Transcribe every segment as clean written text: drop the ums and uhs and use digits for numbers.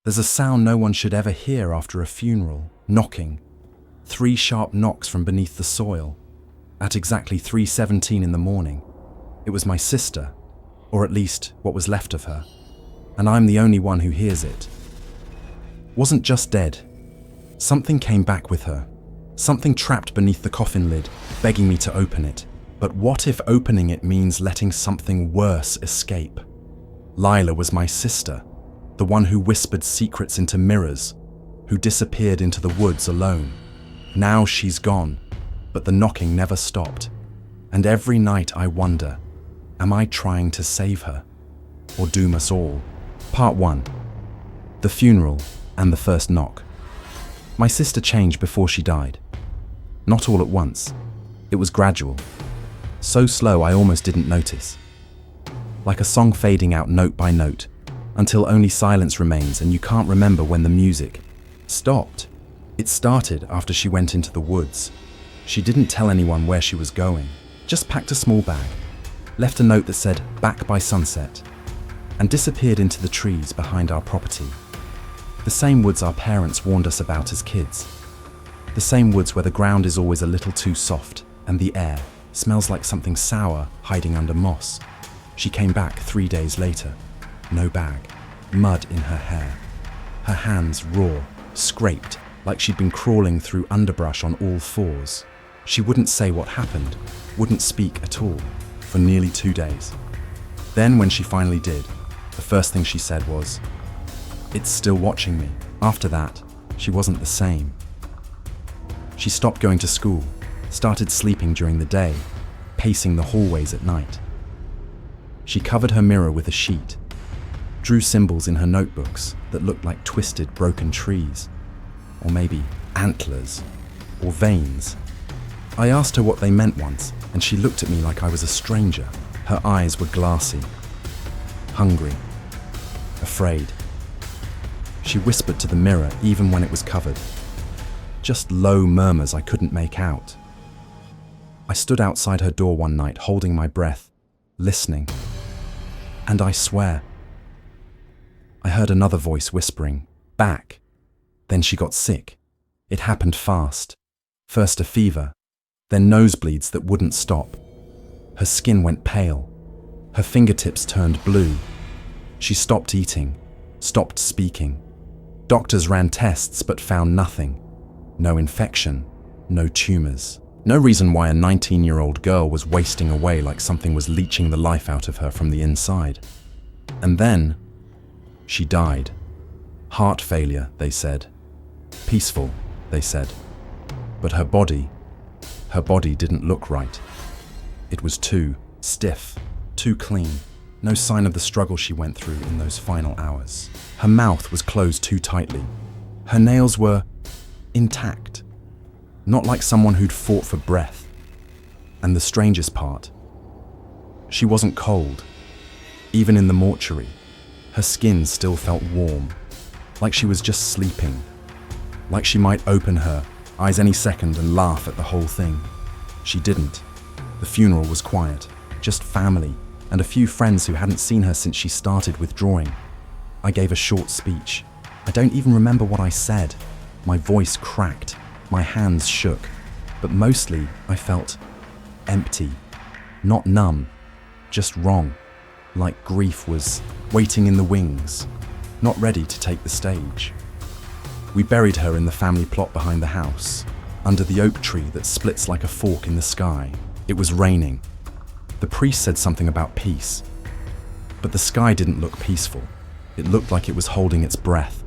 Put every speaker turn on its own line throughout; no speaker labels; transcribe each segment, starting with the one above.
There's a sound no one should ever hear after a funeral, knocking. 3 sharp knocks from beneath the soil. At exactly 3:17 in the morning. It was my sister, or at least what was left of her. And I'm the only one who hears it. Wasn't just dead. Something came back with her. Something trapped beneath the coffin lid, begging me to open it. But what if opening it means letting something worse escape? Lila was my sister, the one who whispered secrets into mirrors, who disappeared into the woods alone. Now she's gone, but the knocking never stopped. And every night I wonder, am I trying to save her? Or doom us all? Part 1. The funeral and the first knock. My sister changed before she died. Not all at once. It was gradual. So slow I almost didn't notice. Like a song fading out note by note, until only silence remains and you can't remember when the music stopped. It started after she went into the woods. She didn't tell anyone where she was going, just packed a small bag, left a note that said, "Back by sunset," and disappeared into the trees behind our property. The same woods our parents warned us about as kids. The same woods where the ground is always a little too soft and the air smells like something sour hiding under moss. She came back 3 days later. No bag, mud in her hair. Her hands raw, scraped, like she'd been crawling through underbrush on all fours. She wouldn't say what happened, wouldn't speak at all, for nearly 2 days. Then when she finally did, the first thing she said was, "It's still watching me." After that, she wasn't the same. She stopped going to school, started sleeping during the day, pacing the hallways at night. She covered her mirror with a sheet, drew symbols in her notebooks that looked like twisted, broken trees, or maybe antlers, or veins. I asked her what they meant once, and she looked at me like I was a stranger. Her eyes were glassy, hungry, afraid. She whispered to the mirror even when it was covered. Just low murmurs I couldn't make out. I stood outside her door one night holding my breath, listening. And I swear, I heard another voice whispering, "Back." Then she got sick. It happened fast. First a fever, then nosebleeds that wouldn't stop. Her skin went pale. Her fingertips turned blue. She stopped eating, stopped speaking. Doctors ran tests but found nothing. No infection, no tumors. No reason why a 19-year-old girl was wasting away like something was leeching the life out of her from the inside. And then, she died. Heart failure, they said. Peaceful, they said. But her body didn't look right. It was too stiff, too clean. No sign of the struggle she went through in those final hours. Her mouth was closed too tightly. Her nails were intact. Not like someone who'd fought for breath. And the strangest part, she wasn't cold. Even in the mortuary, her skin still felt warm, like she was just sleeping, like she might open her eyes any second and laugh at the whole thing. She didn't. The funeral was quiet, just family and a few friends who hadn't seen her since she started withdrawing. I gave a short speech. I don't even remember what I said. My voice cracked. My hands shook, but mostly I felt empty, not numb, just wrong, like grief was waiting in the wings, not ready to take the stage. We buried her in the family plot behind the house, under the oak tree that splits like a fork in the sky. It was raining. The priest said something about peace, but the sky didn't look peaceful. It looked like it was holding its breath.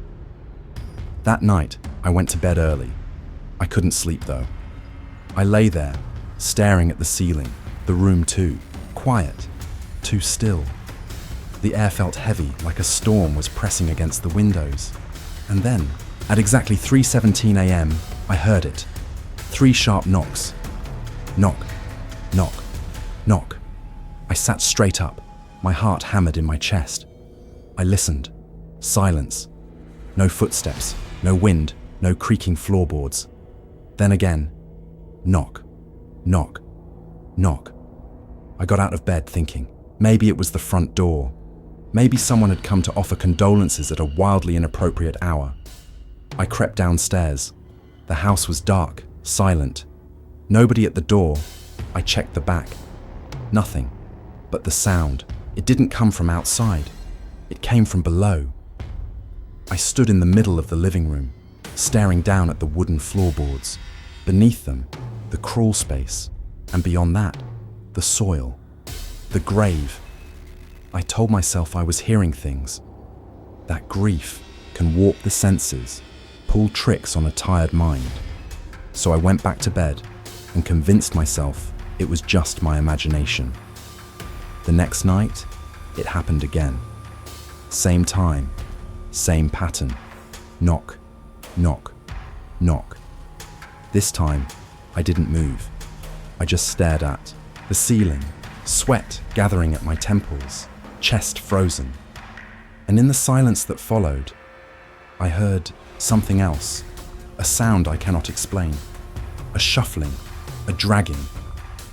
That night, I went to bed early. I couldn't sleep though. I lay there, staring at the ceiling, the room too, quiet, too still. The air felt heavy, like a storm was pressing against the windows. And then, at exactly 3:17 a.m., I heard it. 3 sharp knocks. Knock, knock, knock. I sat straight up, my heart hammered in my chest. I listened. Silence. No footsteps, no wind, no creaking floorboards. Then again, knock, knock, knock. I got out of bed thinking, maybe it was the front door. Maybe someone had come to offer condolences at a wildly inappropriate hour. I crept downstairs. The house was dark, silent. Nobody at the door. I checked the back. Nothing. But the sound. It didn't come from outside. It came from below. I stood in the middle of the living room, staring down at the wooden floorboards. Beneath them, the crawl space. And beyond that, the soil. The grave. I told myself I was hearing things. That grief can warp the senses, pull tricks on a tired mind. So I went back to bed and convinced myself it was just my imagination. The next night, it happened again. Same time, same pattern. Knock, knock, knock. This time, I didn't move. I just stared at the ceiling, sweat gathering at my temples, chest frozen. And in the silence that followed, I heard something else, a sound I cannot explain, a shuffling, a dragging,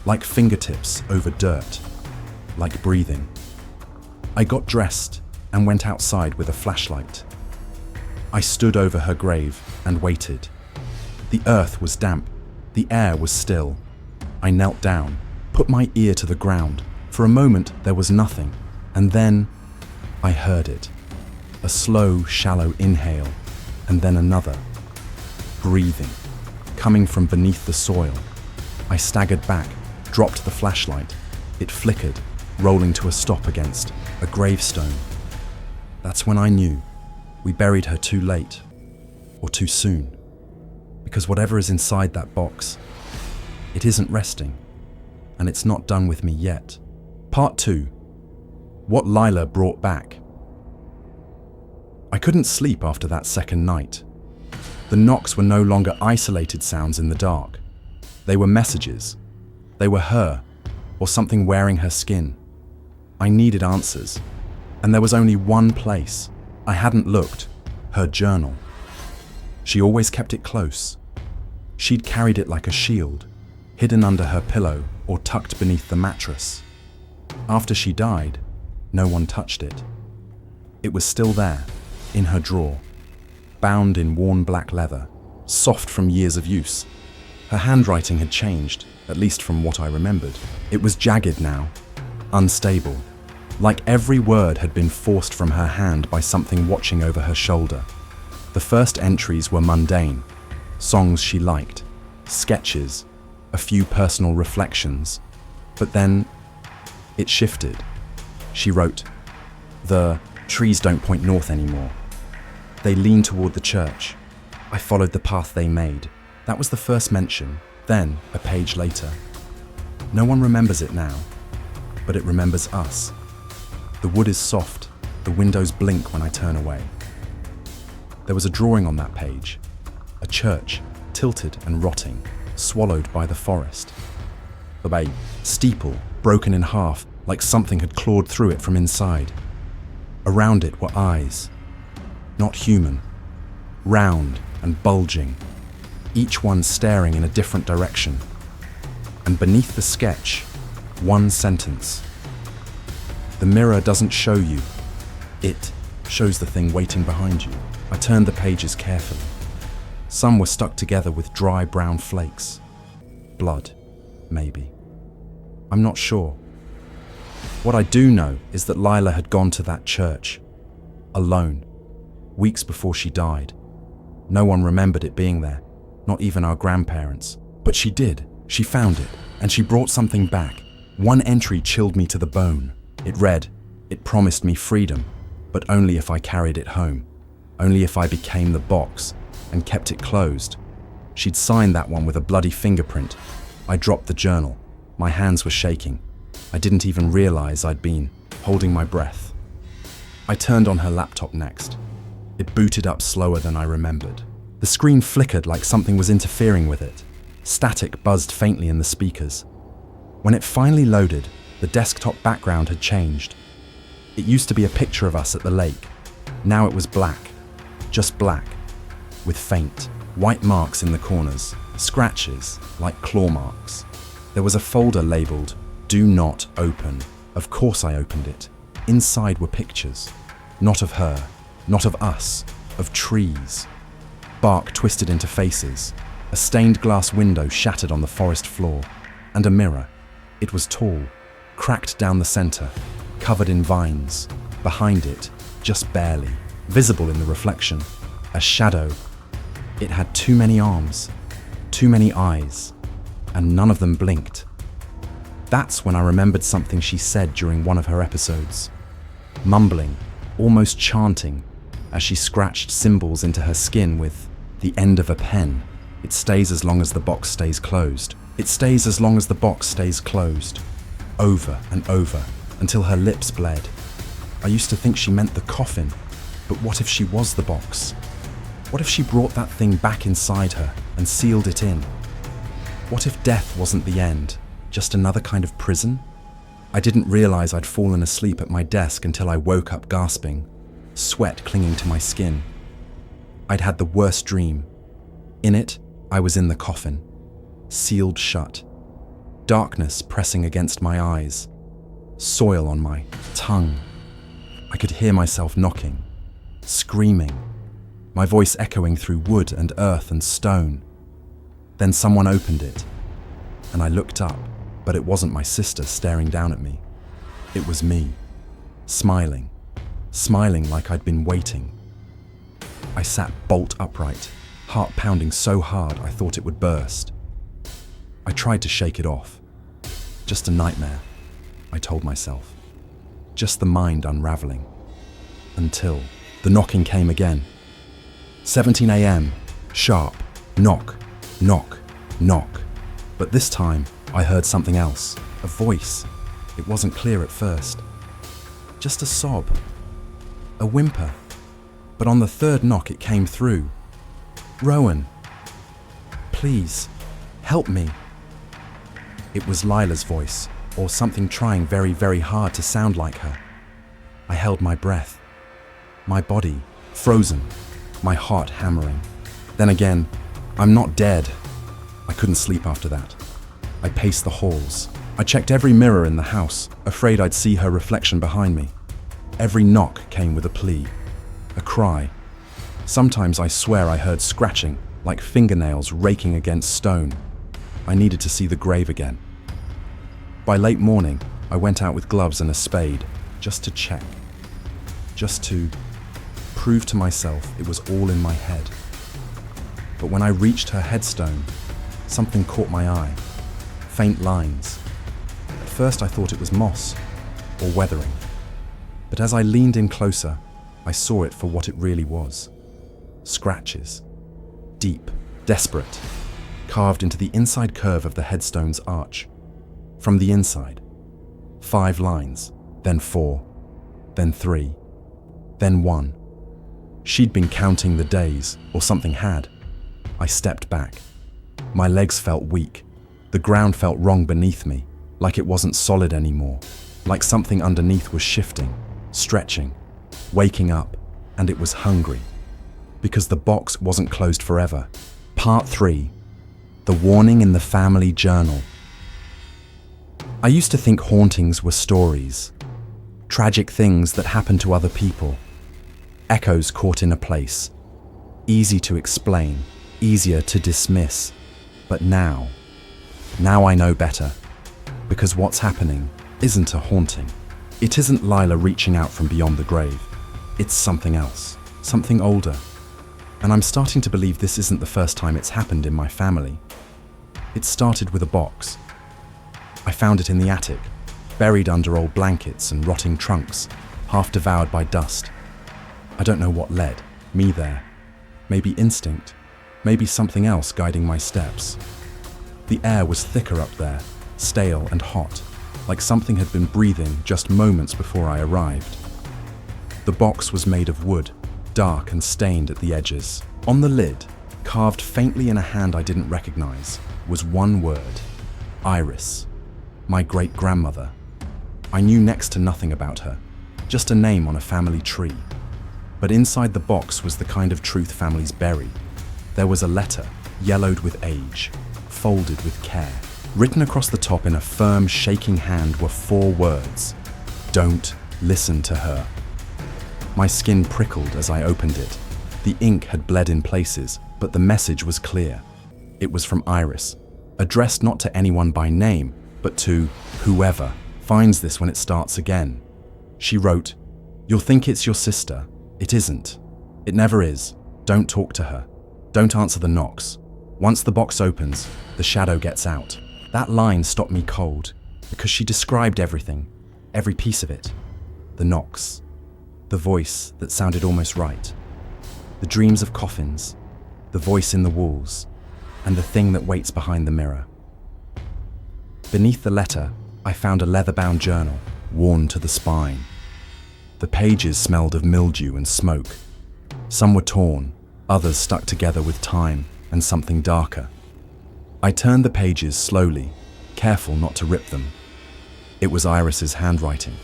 like fingertips over dirt, like breathing. I got dressed and went outside with a flashlight. I stood over her grave and waited. The earth was damp, the air was still. I knelt down, put my ear to the ground. For a moment there was nothing, and then I heard it. A slow, shallow inhale, and then another. Breathing, coming from beneath the soil. I staggered back, dropped the flashlight. It flickered, rolling to a stop against a gravestone. That's when I knew we buried her too late, or too soon. Because whatever is inside that box, it isn't resting, and it's not done with me yet. Part 2. What Lila brought back. I couldn't sleep after that second night. The knocks were no longer isolated sounds in the dark. They were messages. They were her, or something wearing her skin. I needed answers, and there was only one place. I hadn't looked. Her journal. She always kept it close. She'd carried it like a shield, hidden under her pillow or tucked beneath the mattress. After she died, no one touched it. It was still there, in her drawer, bound in worn black leather, soft from years of use. Her handwriting had changed, at least from what I remembered. It was jagged now, unstable, like every word had been forced from her hand by something watching over her shoulder. The first entries were mundane, songs she liked, sketches, a few personal reflections. But then it shifted. She wrote, "The trees don't point north anymore. They lean toward the church. I followed the path they made." That was the first mention. Then, a page later. No one remembers it now, but it remembers us. The wood is soft. The windows blink when I turn away. There was a drawing on that page. A church, tilted and rotting, swallowed by the forest. A steeple, broken in half, like something had clawed through it from inside. Around it were eyes. Not human. Round and bulging. Each one staring in a different direction. And beneath the sketch, one sentence. "The mirror doesn't show you. It shows the thing waiting behind you." I turned the pages carefully. Some were stuck together with dry brown flakes. Blood, maybe. I'm not sure. What I do know is that Lila had gone to that church, alone, weeks before she died. No one remembered it being there, not even our grandparents. But she did. She found it, and she brought something back. One entry chilled me to the bone. It read, "It promised me freedom, but only if I carried it home. Only if I became the box and kept it closed." She'd signed that one with a bloody fingerprint. I dropped the journal. My hands were shaking. I didn't even realize I'd been holding my breath. I turned on her laptop next. It booted up slower than I remembered. The screen flickered like something was interfering with it. Static buzzed faintly in the speakers. When it finally loaded, the desktop background had changed. It used to be a picture of us at the lake. Now it was black. Just black, with faint, white marks in the corners, scratches like claw marks. There was a folder labeled, "Do not open." Of course I opened it. inside were pictures. Not of her, not of us, of trees. Bark twisted into faces, a stained glass window shattered on the forest floor, and a mirror. It was tall, cracked down the center, covered in vines. Behind it, just barely, visible in the reflection, a shadow. It had too many arms, too many eyes, and none of them blinked. That's when I remembered something she said during one of her episodes, mumbling, almost chanting, as she scratched symbols into her skin with the end of a pen. It stays as long as the box stays closed. It stays as long as the box stays closed. Over and over, until her lips bled. I used to think she meant the coffin, but what if she was the box? What if she brought that thing back inside her and sealed it in? What if death wasn't the end, just another kind of prison? I didn't realize I'd fallen asleep at my desk until I woke up gasping, sweat clinging to my skin. I'd had the worst dream. In it, I was in the coffin, sealed shut. Darkness pressing against my eyes, soil on my tongue. I could hear myself knocking, screaming, my voice echoing through wood and earth and stone. Then someone opened it, and I looked up, but it wasn't my sister staring down at me. It was me, smiling like I'd been waiting. I sat bolt upright, heart pounding so hard I thought it would burst. I tried to shake it off. Just a nightmare, I told myself. Just the mind unraveling. Until the knocking came again. 17 a.m., sharp, knock, knock, knock. But this time, I heard something else, a voice. It wasn't clear at first. Just a sob, a whimper. But on the third knock, it came through. Rowan, please, help me. It was Lila's voice, or something trying very, very hard to sound like her. I held my breath, my body frozen, my heart hammering. Then again, I'm not dead. I couldn't sleep after that. I paced the halls. I checked every mirror in the house, afraid I'd see her reflection behind me. Every knock came with a plea, a cry. Sometimes I swear I heard scratching, like fingernails raking against stone. I needed to see the grave again. By late morning, I went out with gloves and a spade, just to check. Just to prove to myself it was all in my head. But when I reached her headstone, something caught my eye. Faint lines. At first I thought it was moss, or weathering. But as I leaned in closer, I saw it for what it really was. Scratches. Deep, desperate, carved into the inside curve of the headstone's arch. From the inside, 5 lines, then 4, then 3, then 1. She'd been counting the days, or something had. I stepped back. My legs felt weak. The ground felt wrong beneath me, like it wasn't solid anymore, like something underneath was shifting, stretching, waking up, and it was hungry. Because the box wasn't closed forever. Part 3. The warning in the family journal. I used to think hauntings were stories, tragic things that happened to other people, echoes caught in a place, easy to explain, easier to dismiss. But now I know better, because what's happening isn't a haunting. It isn't Lila reaching out from beyond the grave. It's something else, something older. And I'm starting to believe this isn't the first time it's happened in my family. It started with a box. I found it in the attic, buried under old blankets and rotting trunks, half devoured by dust. I don't know what led me there. Maybe instinct, maybe something else guiding my steps. The air was thicker up there, stale and hot, like something had been breathing just moments before I arrived. The box was made of wood, dark and stained at the edges. On the lid, carved faintly in a hand I didn't recognize, was one word: Iris. My great-grandmother. I knew next to nothing about her, just a name on a family tree. But inside the box was the kind of truth families bury. There was a letter, yellowed with age, folded with care. Written across the top in a firm, shaking hand were 4 words: Don't Listen to her. My skin prickled as I opened it. The ink had bled in places, but the message was clear. It was from Iris, addressed not to anyone by name, but to whoever finds this when it starts again. She wrote, "You'll think it's your sister. It isn't. It never is. Don't talk to her. Don't answer the knocks. Once the box opens, the shadow gets out." That line stopped me cold, because she described everything, every piece of it. The knocks, the voice that sounded almost right, the dreams of coffins, the voice in the walls, and the thing that waits behind the mirror. Beneath the letter, I found a leather-bound journal, worn to the spine. The pages smelled of mildew and smoke. Some were torn, others stuck together with time and something darker. I turned the pages slowly, careful not to rip them. It was Iris's handwriting.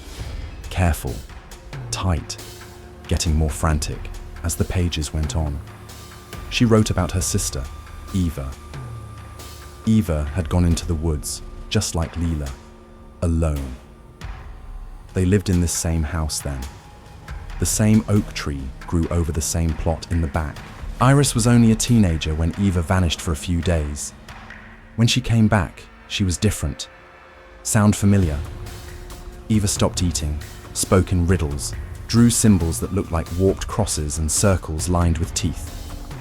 Careful, tight, getting more frantic as the pages went on. She wrote about her sister, Eva. Eva had gone into the woods, just like Lila, alone. They lived in this same house then. The same oak tree grew over the same plot in the back. Iris was only a teenager when Eva vanished for a few days. When she came back, she was different. Sound familiar? Eva stopped eating, spoke in riddles, drew symbols that looked like warped crosses and circles lined with teeth.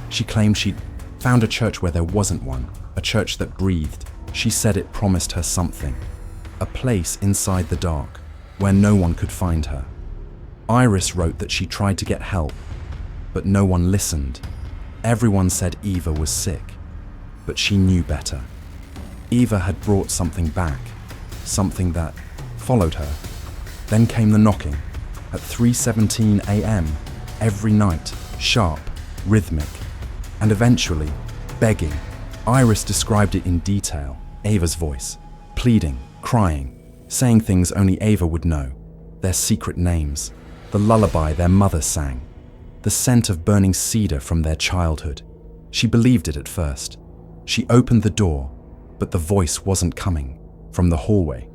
She claimed she'd found a church where there wasn't one, a church that breathed. She said it promised her something, a place inside the dark where no one could find her. Iris wrote that she tried to get help, but no one listened. Everyone said Eva was sick, but she knew better. Eva had brought something back, something that followed her. Then came the knocking, at 3:17 a.m. every night, sharp, rhythmic, and eventually, begging. Iris described it in detail, Ava's voice, pleading, crying, saying things only Ava would know, their secret names, the lullaby their mother sang, the scent of burning cedar from their childhood. She believed it at first. She opened the door, but the voice wasn't coming from the hallway.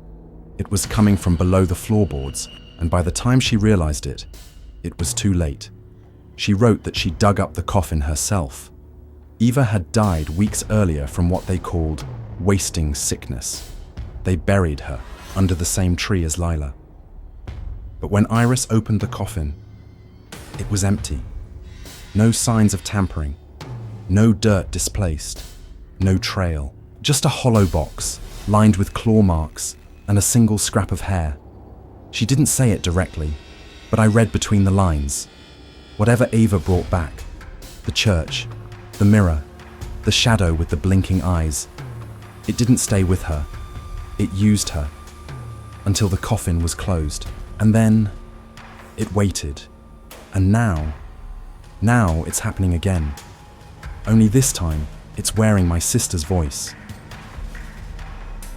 It was coming from below the floorboards, and by the time she realized it, it was too late. She wrote that she dug up the coffin herself. Eva had died weeks earlier from what they called wasting sickness. They buried her under the same tree as Lila. But when Iris opened the coffin, it was empty. No signs of tampering, no dirt displaced, no trail. Just a hollow box, lined with claw marks and a single scrap of hair. She didn't say it directly, but I read between the lines. Whatever Ava brought back, the church, the mirror, the shadow with the blinking eyes, it didn't stay with her. It used her until the coffin was closed. And then it waited. And now it's happening again. Only this time, it's wearing my sister's voice.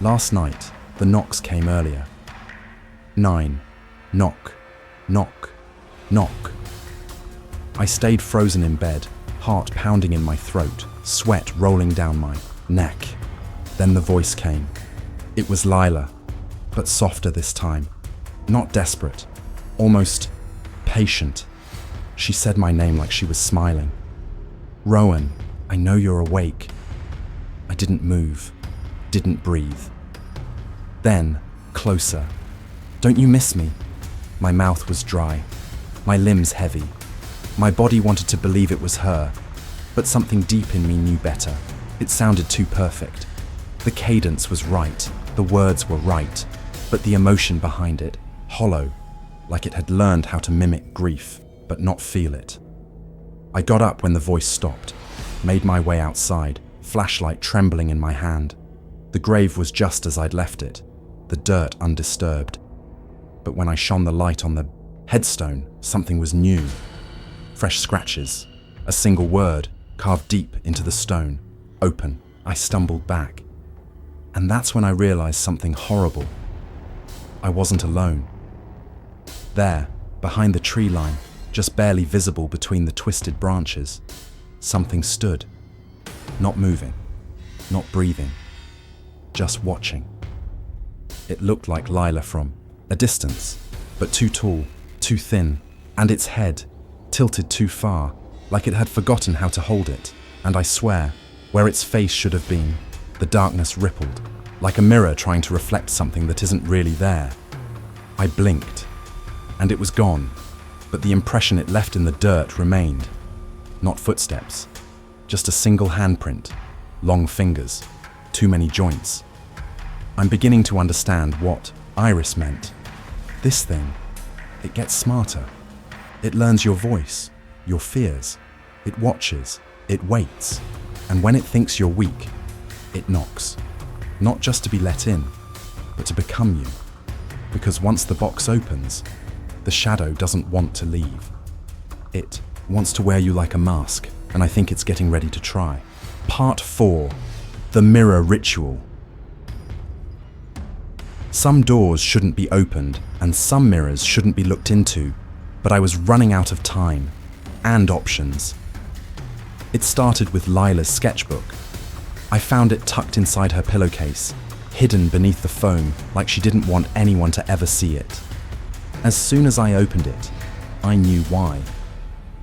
Last night, the knocks came earlier. 9. Knock, knock, knock. I stayed frozen in bed, heart pounding in my throat, sweat rolling down my neck. Then the voice came. It was Lila, but softer this time. Not desperate, almost patient. She said my name like she was smiling. "Rowan, I know you're awake." I didn't move, didn't breathe. Then, closer. "Don't you miss me?" My mouth was dry, my limbs heavy. My body wanted to believe it was her, but something deep in me knew better. It sounded too perfect. The cadence was right, the words were right, but the emotion behind it, hollow, like it had learned how to mimic grief, but not feel it. I got up when the voice stopped, made my way outside, flashlight trembling in my hand. The grave was just as I'd left it, the dirt undisturbed. But when I shone the light on the headstone, something was new. Fresh scratches, a single word carved deep into the stone. Open. I stumbled back. And that's when I realized something horrible. I wasn't alone. There, behind the tree line, just barely visible between the twisted branches, something stood, not moving, not breathing, just watching. It looked like Lila from a distance, but too tall, too thin, and its head tilted too far, like it had forgotten how to hold it. And I swear, where its face should have been, the darkness rippled, like a mirror trying to reflect something that isn't really there. I blinked, and it was gone, but the impression it left in the dirt remained. Not footsteps, just a single handprint, long fingers, too many joints. I'm beginning to understand what iris meant. This thing, it gets smarter. It learns your voice, your fears. It watches, it waits, and when it thinks you're weak, it knocks. Not just to be let in, but to become you. Because once the box opens, the shadow doesn't want to leave. It wants to wear you like a mask, and I think it's getting ready to try. Part 4. The Mirror Ritual. Some doors shouldn't be opened, and some mirrors shouldn't be looked into, but I was running out of time and options. It started with Lila's sketchbook. I found it tucked inside her pillowcase, hidden beneath the foam like she didn't want anyone to ever see it. As soon as I opened it, I knew why.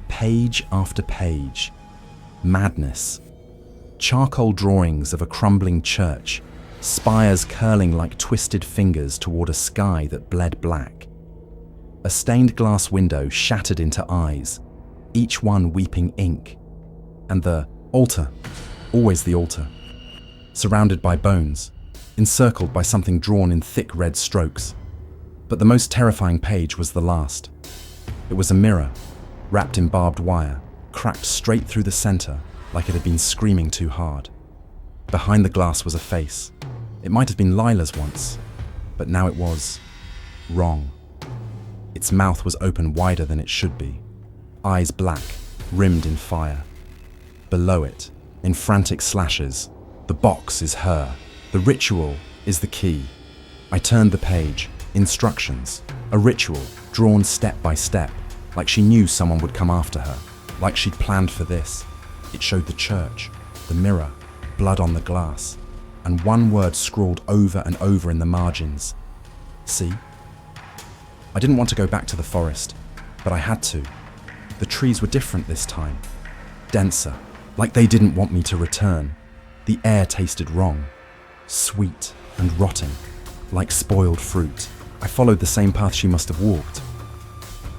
Page after page. Madness. Charcoal drawings of a crumbling church, spires curling like twisted fingers toward a sky that bled black. A stained glass window shattered into eyes, each one weeping ink. And the altar, always the altar, surrounded by bones, encircled by something drawn in thick red strokes. But the most terrifying page was the last. It was a mirror, wrapped in barbed wire, cracked straight through the center like it had been screaming too hard. Behind the glass was a face. It might have been Lila's once, but now it was wrong. Its mouth was open wider than it should be, eyes black, rimmed in fire. Below it, in frantic slashes, the box is her. The ritual is the key. I turned the page. Instructions. A ritual, drawn step by step, like she knew someone would come after her, like she'd planned for this. It showed the church, the mirror, blood on the glass, and one word scrawled over and over in the margins. See? I didn't want to go back to the forest, but I had to. The trees were different this time. Denser, like they didn't want me to return. The air tasted wrong, sweet and rotting, like spoiled fruit. I followed the same path she must have walked,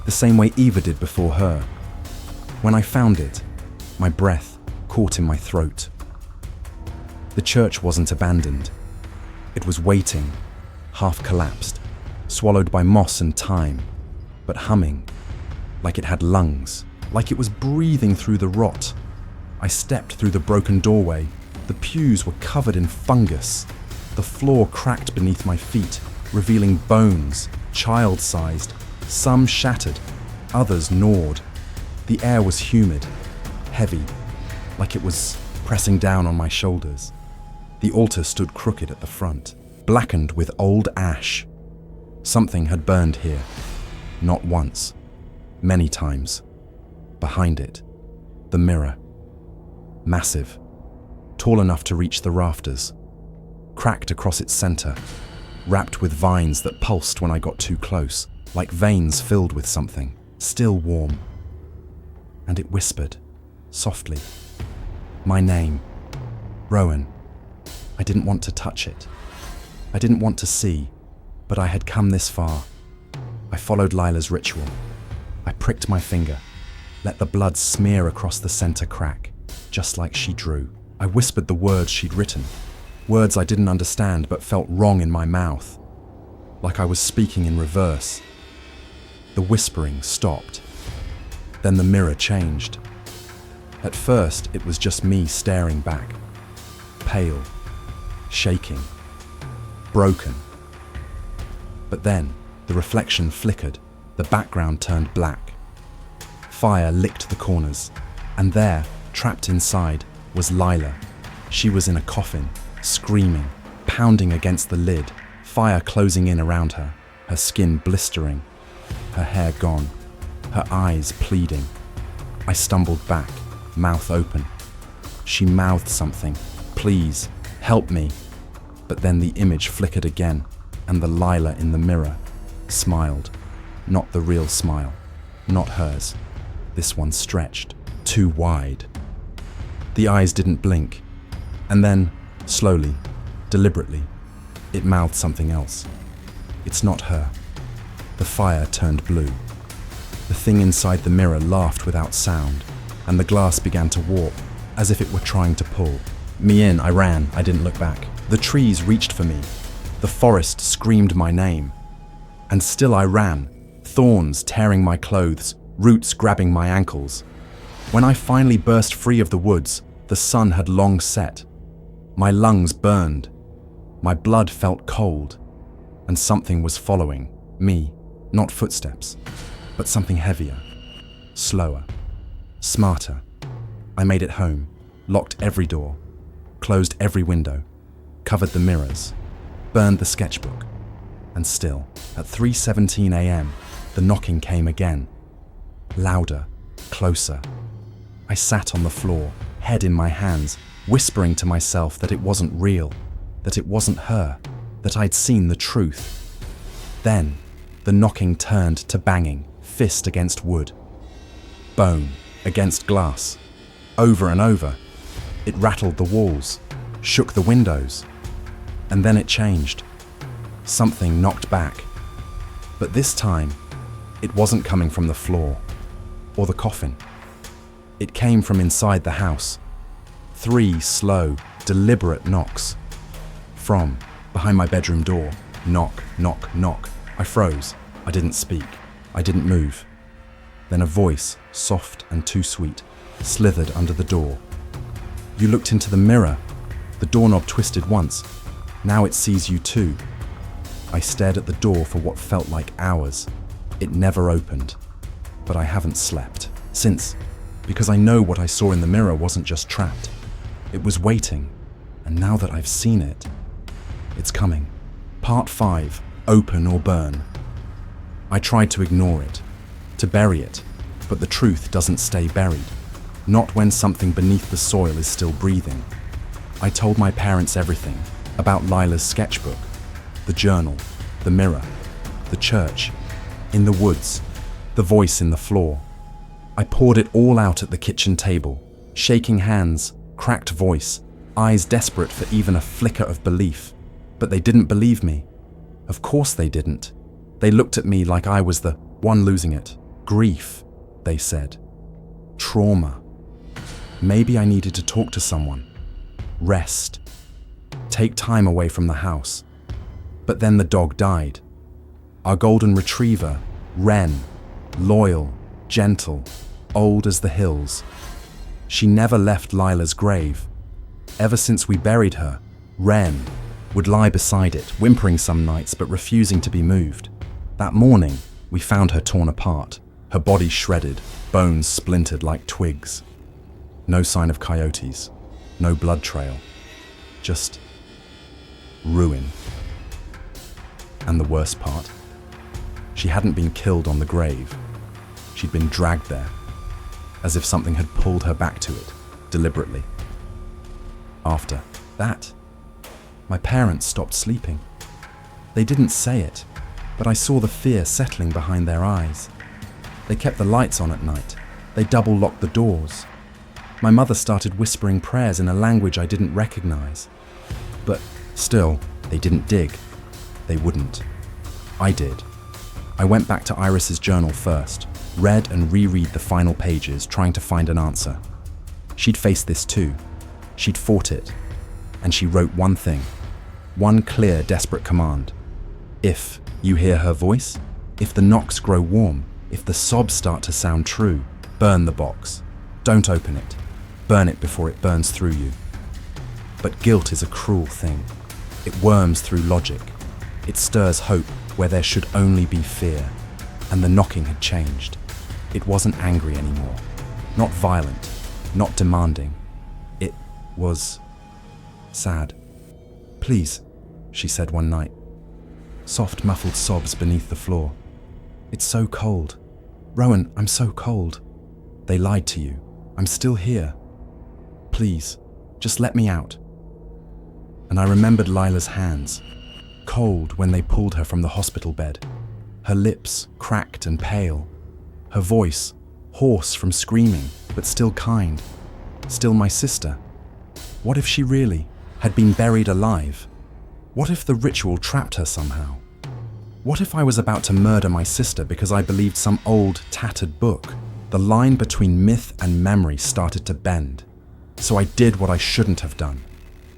the same way Eva did before her. When I found it, my breath caught in my throat. The church wasn't abandoned. It was waiting, half collapsed, swallowed by moss and time, but humming, like it had lungs, like it was breathing through the rot. I stepped through the broken doorway. The pews were covered in fungus. The floor cracked beneath my feet, revealing bones, child-sized, some shattered, others gnawed. The air was humid, heavy, like it was pressing down on my shoulders. The altar stood crooked at the front, blackened with old ash. Something had burned here, not once, many times. Behind it, the mirror. Massive, tall enough to reach the rafters, cracked across its center, wrapped with vines that pulsed when I got too close, like veins filled with something, still warm. And it whispered, softly, my name, Rowan. I didn't want to touch it. I didn't want to see, but I had come this far. I followed Lila's ritual. I pricked my finger, let the blood smear across the center crack, just like she drew. I whispered the words she'd written, words I didn't understand but felt wrong in my mouth, like I was speaking in reverse. The whispering stopped. Then the mirror changed. At first, it was just me staring back, pale, shaking, broken. But then, the reflection flickered, the background turned black. Fire licked the corners, and there, trapped inside, was Lila. She was in a coffin, screaming, pounding against the lid, fire closing in around her, her skin blistering, her hair gone, her eyes pleading. I stumbled back, mouth open. She mouthed something, please, help me. But then the image flickered again, and the Lila in the mirror smiled. Not the real smile. Not hers. This one stretched, too wide. The eyes didn't blink. And then, slowly, deliberately, it mouthed something else. It's not her. The fire turned blue. The thing inside the mirror laughed without sound, and the glass began to warp, as if it were trying to pull me in. I ran. I didn't look back. The trees reached for me. The forest screamed my name. And still I ran, thorns tearing my clothes, roots grabbing my ankles. When I finally burst free of the woods, the sun had long set. My lungs burned. My blood felt cold. And something was following me, not footsteps, but something heavier, slower, smarter. I made it home, locked every door, closed every window, covered the mirrors, burned the sketchbook. And still, at 3:17 a.m., the knocking came again. Louder, closer. I sat on the floor, head in my hands, whispering to myself that it wasn't real, that it wasn't her, that I'd seen the truth. Then, the knocking turned to banging, fist against wood. Bone against glass. Over and over. It rattled the walls, shook the windows. And then it changed. Something knocked back. But this time, it wasn't coming from the floor or the coffin. It came from inside the house. 3 slow, deliberate knocks. From behind my bedroom door. Knock, knock, knock. I froze. I didn't speak. I didn't move. Then a voice, soft and too sweet, slithered under the door. You looked into the mirror. The doorknob twisted once. Now it sees you too. I stared at the door for what felt like hours. It never opened. But I haven't slept since, because I know what I saw in the mirror wasn't just trapped. It was waiting, and now that I've seen it, it's coming. Part 5, Open or Burn. I tried to ignore it, to bury it, but the truth doesn't stay buried. Not when something beneath the soil is still breathing. I told my parents everything about Lila's sketchbook, the journal, the mirror, the church, in the woods, the voice in the floor. I poured it all out at the kitchen table, shaking hands, cracked voice, eyes desperate for even a flicker of belief. But they didn't believe me. Of course they didn't. They looked at me like I was the one losing it. Grief, they said. Trauma. Maybe I needed to talk to someone. Rest. Take time away from the house. But then the dog died. Our golden retriever, Wren, loyal, gentle, old as the hills. She never left Lila's grave. Ever since we buried her, Wren would lie beside it, whimpering some nights but refusing to be moved. That morning, we found her torn apart, her body shredded, bones splintered like twigs. No sign of coyotes, no blood trail, just ruin. And the worst part, she hadn't been killed on the grave. She'd been dragged there, as if something had pulled her back to it, deliberately. After that, my parents stopped sleeping. They didn't say it, but I saw the fear settling behind their eyes. They kept the lights on at night. They double-locked the doors. My mother started whispering prayers in a language I didn't recognize. But still, they didn't dig. They wouldn't. I did. I went back to Iris's journal first, read and reread the final pages, trying to find an answer. She'd faced this too. She'd fought it. And she wrote one thing. One clear, desperate command. If you hear her voice, if the knocks grow warm, if the sobs start to sound true, burn the box. Don't open it. Burn it before it burns through you. But guilt is a cruel thing. It worms through logic. It stirs hope where there should only be fear. And the knocking had changed. It wasn't angry anymore. Not violent. Not demanding. It was sad. Please, she said one night. Soft, muffled sobs beneath the floor. It's so cold. Rowan, I'm so cold. They lied to you. I'm still here. Please, just let me out. And I remembered Lila's hands, cold when they pulled her from the hospital bed. Her lips cracked and pale. Her voice hoarse from screaming, but still kind. Still my sister. What if she really had been buried alive? What if the ritual trapped her somehow? What if I was about to murder my sister because I believed some old, tattered book? The line between myth and memory started to bend. So I did what I shouldn't have done.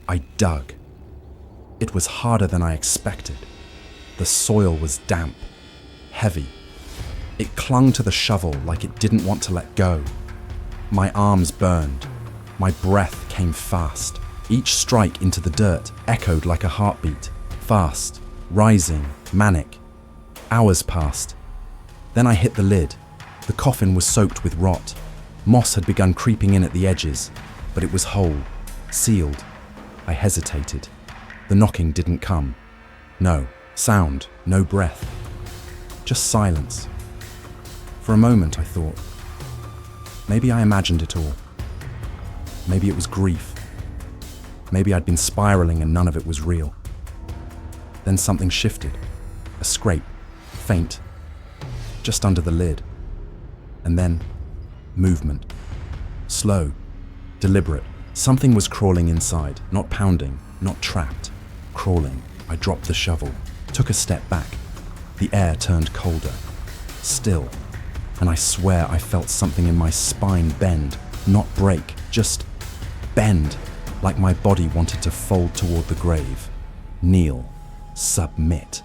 I dug. It was harder than I expected. The soil was damp, heavy. It clung to the shovel like it didn't want to let go. My arms burned. My breath came fast. Each strike into the dirt echoed like a heartbeat. Fast, rising, manic. Hours passed. Then I hit the lid. The coffin was soaked with rot. Moss had begun creeping in at the edges, but it was whole, sealed. I hesitated. The knocking didn't come. No sound, no breath. Just silence. For a moment I thought, maybe I imagined it all. Maybe it was grief. Maybe I'd been spiraling and none of it was real. Then something shifted. A scrape, faint, just under the lid. And then, movement. Slow, deliberate. Something was crawling inside, not pounding, not trapped. Crawling. I dropped the shovel, took a step back. The air turned colder. Still. And I swear I felt something in my spine bend, not break, just bend, like my body wanted to fold toward the grave. Kneel. Submit.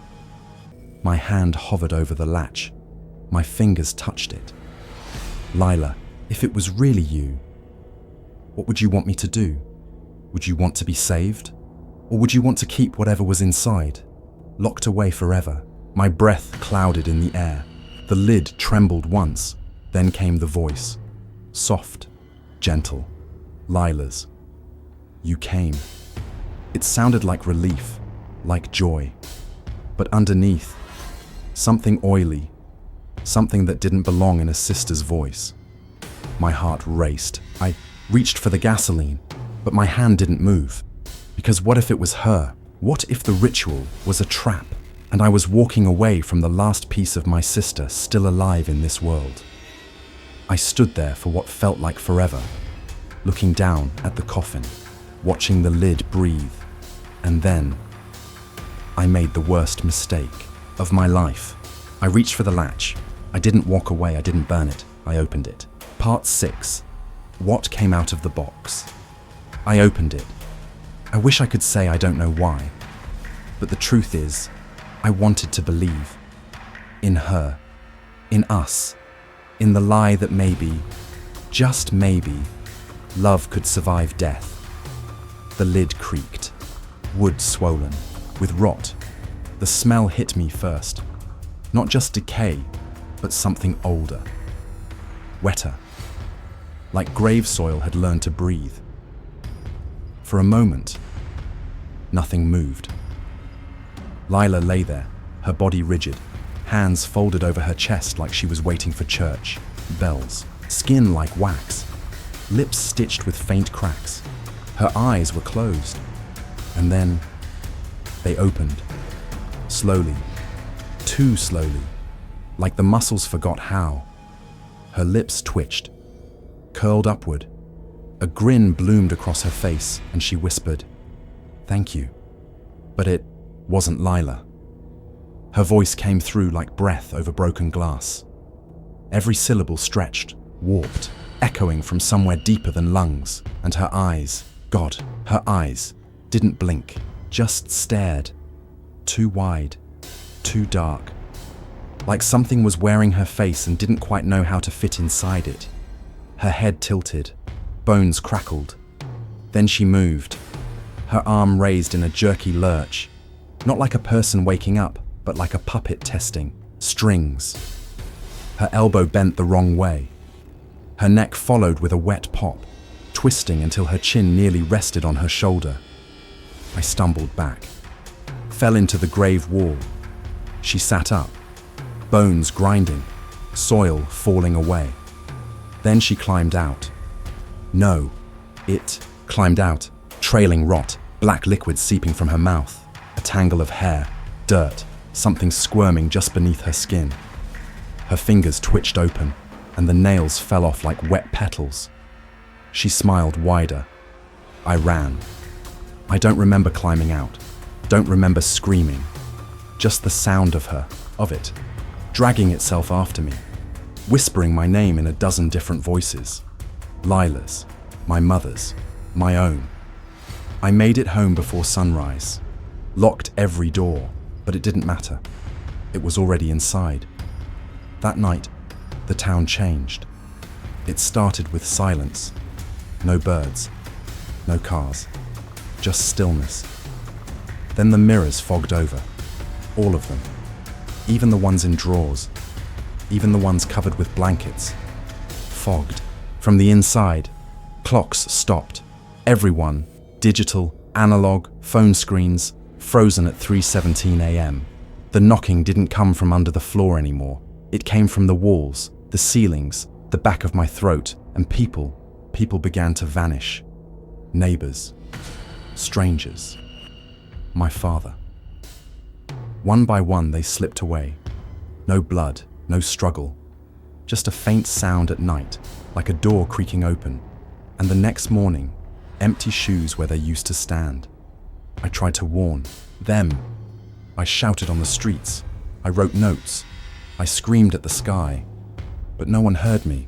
My hand hovered over the latch. My fingers touched it. Lila, if it was really you, what would you want me to do? Would you want to be saved? Or would you want to keep whatever was inside, locked away forever? My breath clouded in the air. The lid trembled once, then came the voice. Soft, gentle, Lila's. You came. It sounded like relief, like joy. But underneath, something oily, something that didn't belong in a sister's voice. My heart raced. I reached for the gasoline, but my hand didn't move. Because what if it was her? What if the ritual was a trap, and I was walking away from the last piece of my sister still alive in this world? I stood there for what felt like forever, looking down at the coffin, watching the lid breathe, and then I made the worst mistake of my life. I reached for the latch. I didn't walk away, I didn't burn it. I opened it. Part 6. What came out of the box? I opened it. I wish I could say I don't know why, but the truth is, I wanted to believe. In her. In us. In the lie that maybe, just maybe, love could survive death. The lid creaked. Wood swollen. With rot. The smell hit me first. Not just decay, but something older. Wetter. Like grave soil had learned to breathe. For a moment, nothing moved. Lila lay there, her body rigid, hands folded over her chest like she was waiting for church. Bells. Skin like wax. Lips stitched with faint cracks. Her eyes were closed. And then they opened. Slowly. Too slowly. Like the muscles forgot how. Her lips twitched. Curled upward. A grin bloomed across her face and she whispered, "Thank you." But it wasn't Lila. Her voice came through like breath over broken glass. Every syllable stretched, warped, echoing from somewhere deeper than lungs. And her eyes, God, her eyes, didn't blink, just stared. Too wide, too dark. Like something was wearing her face and didn't quite know how to fit inside it. Her head tilted, bones crackled. Then she moved, her arm raised in a jerky lurch, not like a person waking up, but like a puppet testing strings. Her elbow bent the wrong way. Her neck followed with a wet pop, twisting until her chin nearly rested on her shoulder. I stumbled back, fell into the grave wall. She sat up, bones grinding, soil falling away. Then she climbed out. No, it climbed out, trailing rot, black liquid seeping from her mouth, a tangle of hair, dirt, something squirming just beneath her skin. Her fingers twitched open, and the nails fell off like wet petals. She smiled wider. I ran. I don't remember climbing out, don't remember screaming, just the sound of it, dragging itself after me, whispering my name in a dozen different voices. Lila's, my mother's, my own. I made it home before sunrise, locked every door, but it didn't matter. It was already inside. That night, the town changed. It started with silence. No birds, no cars, just stillness. Then the mirrors fogged over, all of them, even the ones in drawers, even the ones covered with blankets. Fogged. From the inside, clocks stopped. Everyone, digital, analog, phone screens, frozen at 3:17 a.m. The knocking didn't come from under the floor anymore. It came from the walls, the ceilings, the back of my throat, and people began to vanish. Neighbors, strangers, my father. One by one they slipped away. No blood, no struggle, just a faint sound at night, like a door creaking open, and the next morning, empty shoes where they used to stand. I tried to warn them. I shouted on the streets. I wrote notes. I screamed at the sky. But no one heard me.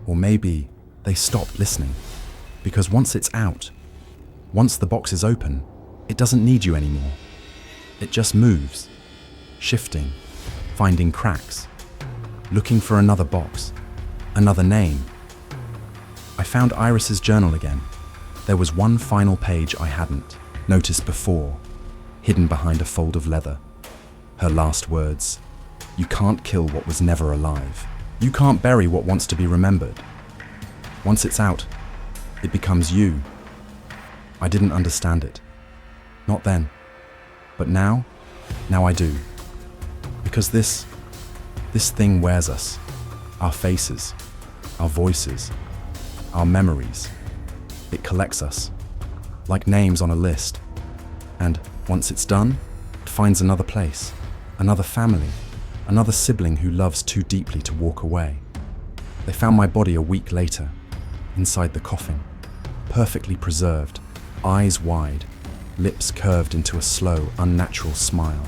Or maybe they stopped listening. Because once it's out, once the box is open, it doesn't need you anymore. It just moves, shifting, finding cracks, looking for another box, another name. I found Iris's journal again. There was one final page I hadn't noticed before, hidden behind a fold of leather. Her last words: "You can't kill what was never alive. You can't bury what wants to be remembered. Once it's out, it becomes you." I didn't understand it. Not then. But now I do. Because this thing wears us. Our faces, our voices, our memories. It collects us, like names on a list. And once it's done, it finds another place, another family, another sibling who loves too deeply to walk away. They found my body a week later, inside the coffin, perfectly preserved, eyes wide, lips curved into a slow, unnatural smile.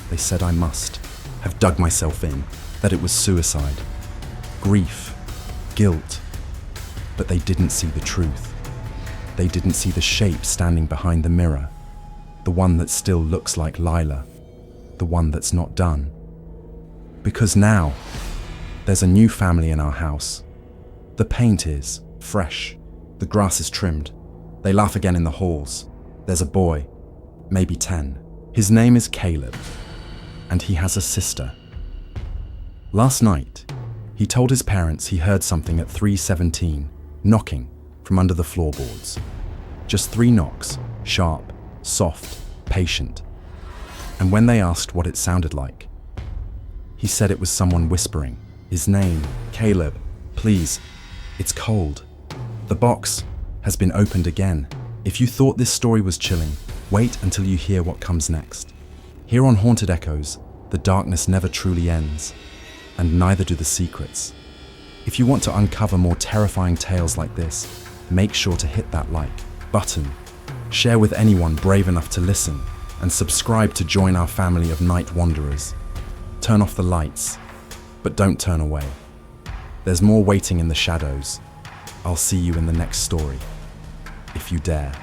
They said I must have dug myself in, that it was suicide, grief, guilt. But they didn't see the truth. They didn't see the shape standing behind the mirror, the one that still looks like Lila, the one that's not done. Because now, there's a new family in our house. The paint is fresh, the grass is trimmed. They laugh again in the halls. There's a boy, maybe 10. His name is Caleb, and he has a sister. Last night, he told his parents he heard something at 3:17, knocking from under the floorboards. Just 3 knocks, sharp, soft, patient. And when they asked what it sounded like, he said it was someone whispering, his name, Caleb, please, it's cold. The box has been opened again. If you thought this story was chilling, wait until you hear what comes next. Here on Haunted Echoes, the darkness never truly ends, and neither do the secrets. If you want to uncover more terrifying tales like this, make sure to hit that like button, share with anyone brave enough to listen, and subscribe to join our family of night wanderers. Turn off the lights, but don't turn away. There's more waiting in the shadows. I'll see you in the next story, if you dare.